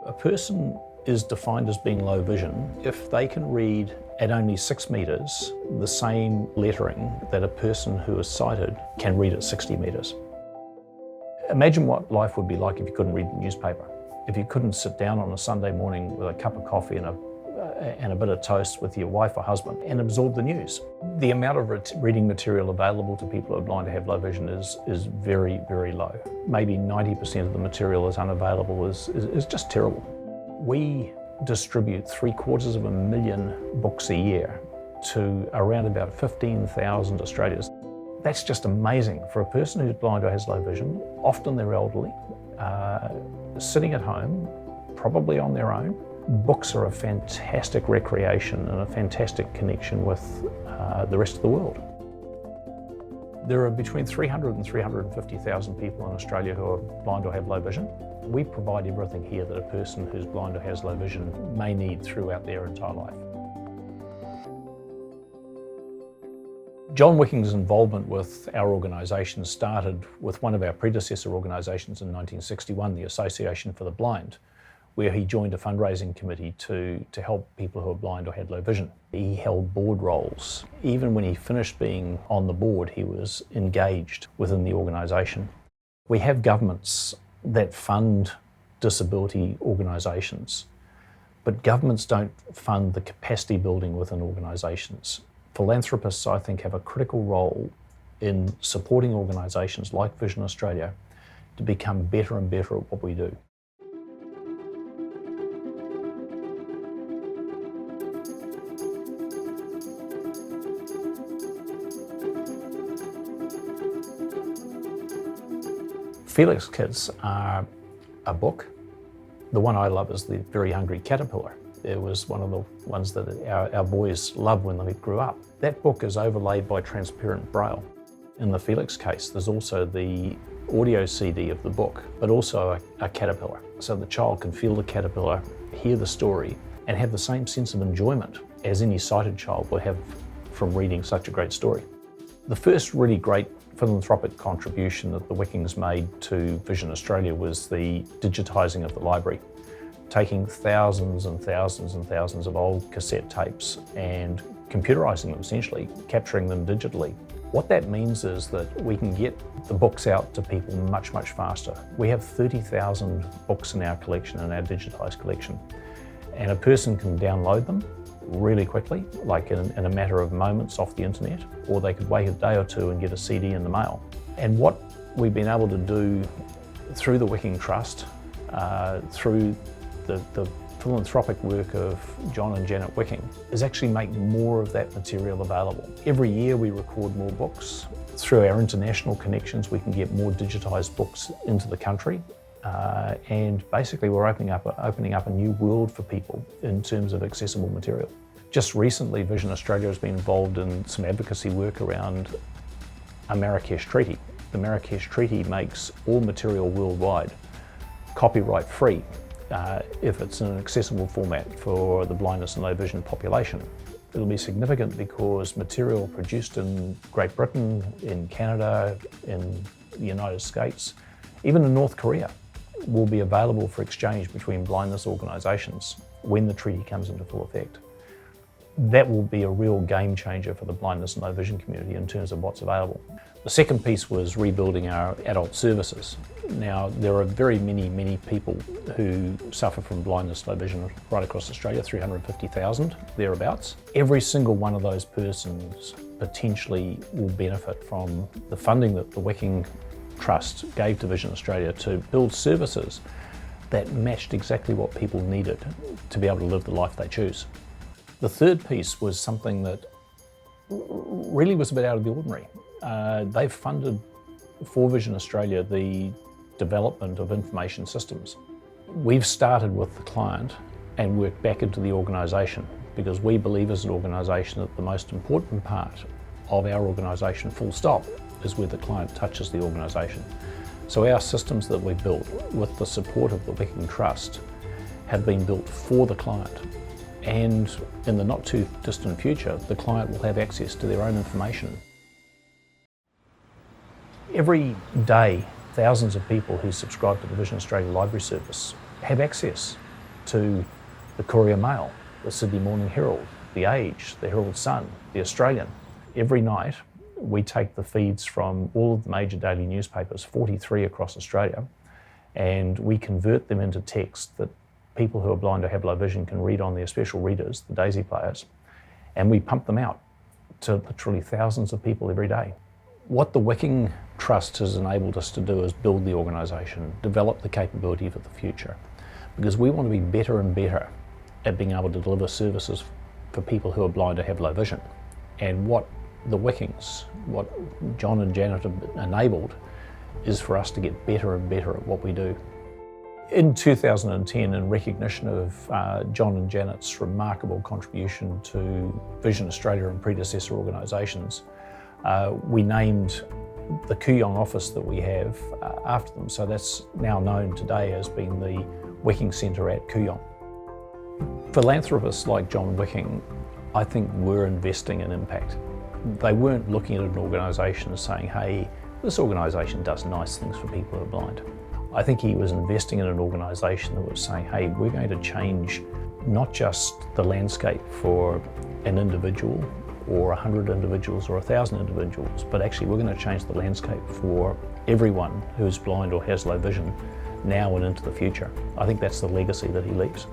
A person is defined as being low vision if they can read at only 6 metres the same lettering that a person who is sighted can read at 60 metres. Imagine what life would be like if you couldn't read the newspaper, if you couldn't sit down on a Sunday morning with a cup of coffee and a bit of toast with your wife or husband and absorb the news. The amount of reading material available to people who are blind or have low vision is very, very low. Maybe 90% of the material is unavailable is just terrible. We distribute 750,000 books a year to around about 15,000 Australians. That's just amazing for a person who's blind or has low vision. Often they're elderly, sitting at home, probably on their own. Books are a fantastic recreation and a fantastic connection with the rest of the world. There are between 300 and 350,000 people in Australia who are blind or have low vision. We provide everything here that a person who's blind or has low vision may need throughout their entire life. John Wicking's involvement with our organisation started with one of our predecessor organisations in 1961, the Association for the Blind, where he joined a fundraising committee to help people who are blind or had low vision. He held board roles. Even when he finished being on the board, he was engaged within the organisation. We have governments that fund disability organisations, but governments don't fund the capacity building within organisations. Philanthropists, I think, have a critical role in supporting organisations like Vision Australia to become better and better at what we do. Felix Kits are a book. The one I love is The Very Hungry Caterpillar. It was one of the ones that our boys loved when they grew up. That book is overlaid by transparent braille. In the Felix case, there's also the audio CD of the book, but also a caterpillar. So the child can feel the caterpillar, hear the story, and have the same sense of enjoyment as any sighted child will have from reading such a great story. The first really great philanthropic contribution that the Wickings made to Vision Australia was the digitising of the library, taking thousands and thousands and thousands of old cassette tapes and computerising them, essentially, capturing them digitally. What that means is that we can get the books out to people much, much faster. We have 30,000 books in our collection, in our digitised collection, and a person can download them really quickly, like in a matter of moments off the internet, or they could wait a day or two and get a CD in the mail. And what we've been able to do through the Wicking Trust, through the philanthropic work of John and Janet Wicking, is actually make more of that material available. Every year we record more books. Through our international connections, we can get more digitised books into the country. And basically we're opening up a new world for people in terms of accessible material. Just recently, Vision Australia has been involved in some advocacy work around a Marrakesh Treaty. The Marrakesh Treaty makes all material worldwide copyright free if it's in an accessible format for the blindness and low vision population. It'll be significant because material produced in Great Britain, in Canada, in the United States, even in North Korea, will be available for exchange between blindness organisations when the treaty comes into full effect. That will be a real game changer for the blindness and low vision community in terms of what's available. The second piece was rebuilding our adult services. Now, there are very many people who suffer from blindness, low vision right across Australia, 350,000, thereabouts. Every single one of those persons potentially will benefit from the funding that the Wicking Trust gave to Vision Australia to build services that matched exactly what people needed to be able to live the life they choose. The third piece was something that really was a bit out of the ordinary. They've funded for Vision Australia the development of information systems. We've started with the client and worked back into the organisation because we believe as an organisation that the most important part of our organisation, full stop, is where the client touches the organisation. So our systems that we've built with the support of the Wicking Trust have been built for the client. And in the not too distant future, the client will have access to their own information. Every day, thousands of people who subscribe to the Vision Australia Library Service have access to the Courier Mail, the Sydney Morning Herald, the Age, the Herald Sun, the Australian. Every night we take the feeds from all of the major daily newspapers, 43 across Australia, and we convert them into text that people who are blind or have low vision can read on their special readers, the Daisy players, and we pump them out to literally thousands of people every day. What the Wicking Trust has enabled us to do is build the organisation, develop the capability for the future, because we want to be better and better at being able to deliver services for people who are blind or have low vision. And what the Wickings, what John and Janet have enabled, is for us to get better and better at what we do. In 2010, in recognition of John and Janet's remarkable contribution to Vision Australia and predecessor organisations, we named the Kooyong office that we have after them. So that's now known today as being the Wicking Centre at Kooyong. Philanthropists like John Wicking, I think, were investing in impact. They weren't looking at an organisation and saying, hey, this organisation does nice things for people who are blind. I think he was investing in an organisation that was saying, hey, we're going to change not just the landscape for an individual or 100 individuals or 1,000 individuals, but actually we're going to change the landscape for everyone who's blind or has low vision now and into the future. I think that's the legacy that he leaves.